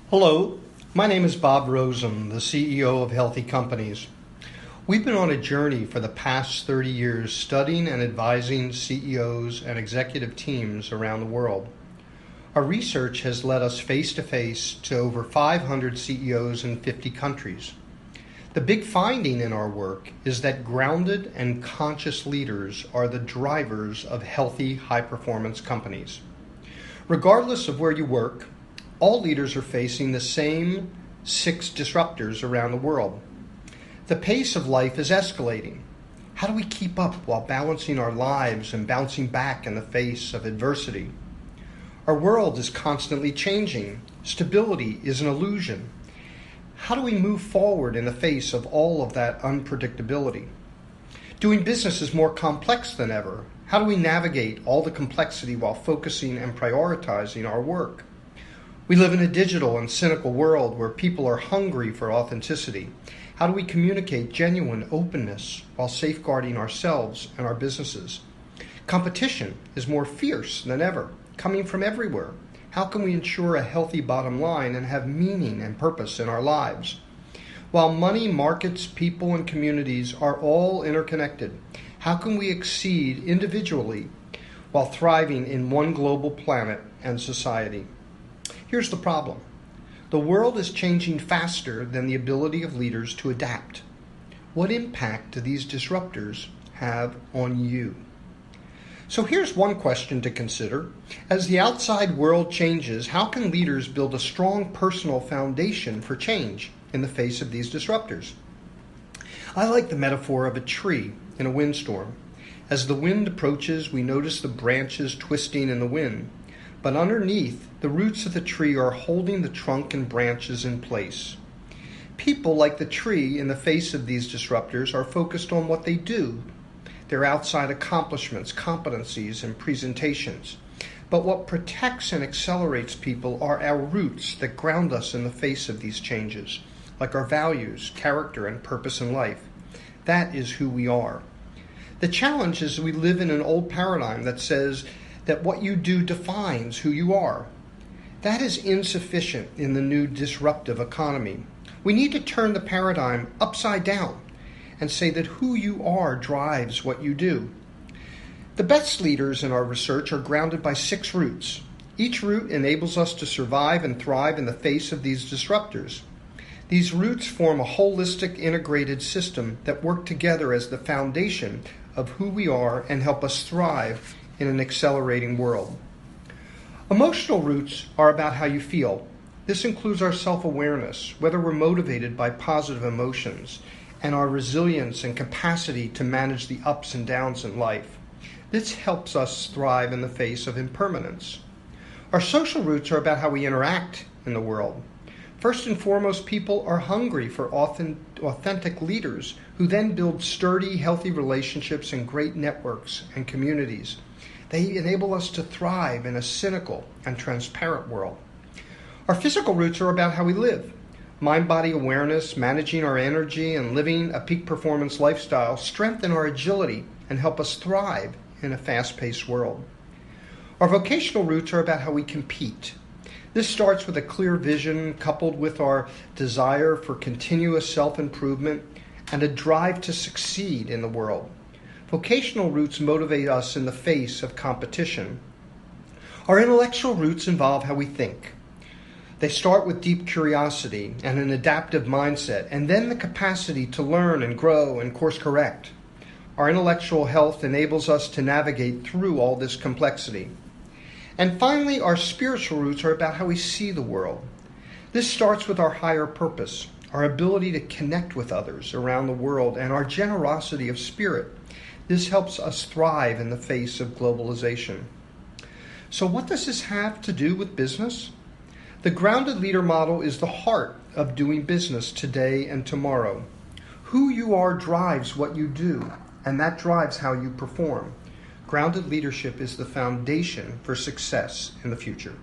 Hello, my name is Bob Rosen, the CEO of Healthy Companies. We've been on a journey for the past 30 years studying and advising CEOs and executive teams around the world. Our research has led us face to face to over 500 CEOs in 50 countries. The big finding in our work is that grounded and conscious leaders are the drivers of healthy, high-performance companies. Regardless of where you work, all leaders are facing the same 6 disruptors around the world. The pace of life is escalating. How do we keep up while balancing our lives and bouncing back in the face of adversity? Our world is constantly changing. Stability is an illusion. How do we move forward in the face of all of that unpredictability? Doing business is more complex than ever. How do we navigate all the complexity while focusing and prioritizing our work? We live in a digital and cynical world where people are hungry for authenticity. How do we communicate genuine openness while safeguarding ourselves and our businesses? Competition is more fierce than ever, coming from everywhere. How can we ensure a healthy bottom line and have meaning and purpose in our lives? While money, markets, people, and communities are all interconnected, how can we exceed individually while thriving in one global planet and society? Here's the problem. The world is changing faster than the ability of leaders to adapt. What impact do these disruptors have on you? So here's one question to consider. As the outside world changes, how can leaders build a strong personal foundation for change in the face of these disruptors? I like the metaphor of a tree in a windstorm. As the wind approaches, we notice the branches twisting in the wind. But underneath, the roots of the tree are holding the trunk and branches in place. People, like the tree in the face of these disruptors, are focused on what they do, their outside accomplishments, competencies, and presentations. But what protects and accelerates people are our roots that ground us in the face of these changes, like our values, character, and purpose in life. That is who we are. The challenge is we live in an old paradigm that says that what you do defines who you are. That is insufficient in the new disruptive economy. We need to turn the paradigm upside down and say that who you are drives what you do. The best leaders in our research are grounded by 6 roots. Each root enables us to survive and thrive in the face of these disruptors. These roots form a holistic, integrated system that work together as the foundation of who we are and help us thrive in an accelerating world. Emotional roots are about how you feel. This includes our self-awareness, whether we're motivated by positive emotions, and our resilience and capacity to manage the ups and downs in life. This helps us thrive in the face of impermanence. Our social roots are about how we interact in the world. First and foremost, people are hungry for authentic leaders who then build sturdy, healthy relationships and great networks and communities. They enable us to thrive in a cynical and transparent world. Our physical roots are about how we live. Mind-body awareness, managing our energy, and living a peak performance lifestyle strengthen our agility and help us thrive in a fast-paced world. Our vocational roots are about how we compete. This starts with a clear vision coupled with our desire for continuous self-improvement and a drive to succeed in the world. Vocational roots motivate us in the face of competition. Our intellectual roots involve how we think. They start with deep curiosity and an adaptive mindset, and then the capacity to learn and grow and course correct. Our intellectual health enables us to navigate through all this complexity. And finally, our spiritual roots are about how we see the world. This starts with our higher purpose, our ability to connect with others around the world, and our generosity of spirit. This helps us thrive in the face of globalization. So what does this have to do with business? The grounded leader model is the heart of doing business today and tomorrow. Who you are drives what you do, and that drives how you perform. Grounded leadership is the foundation for success in the future.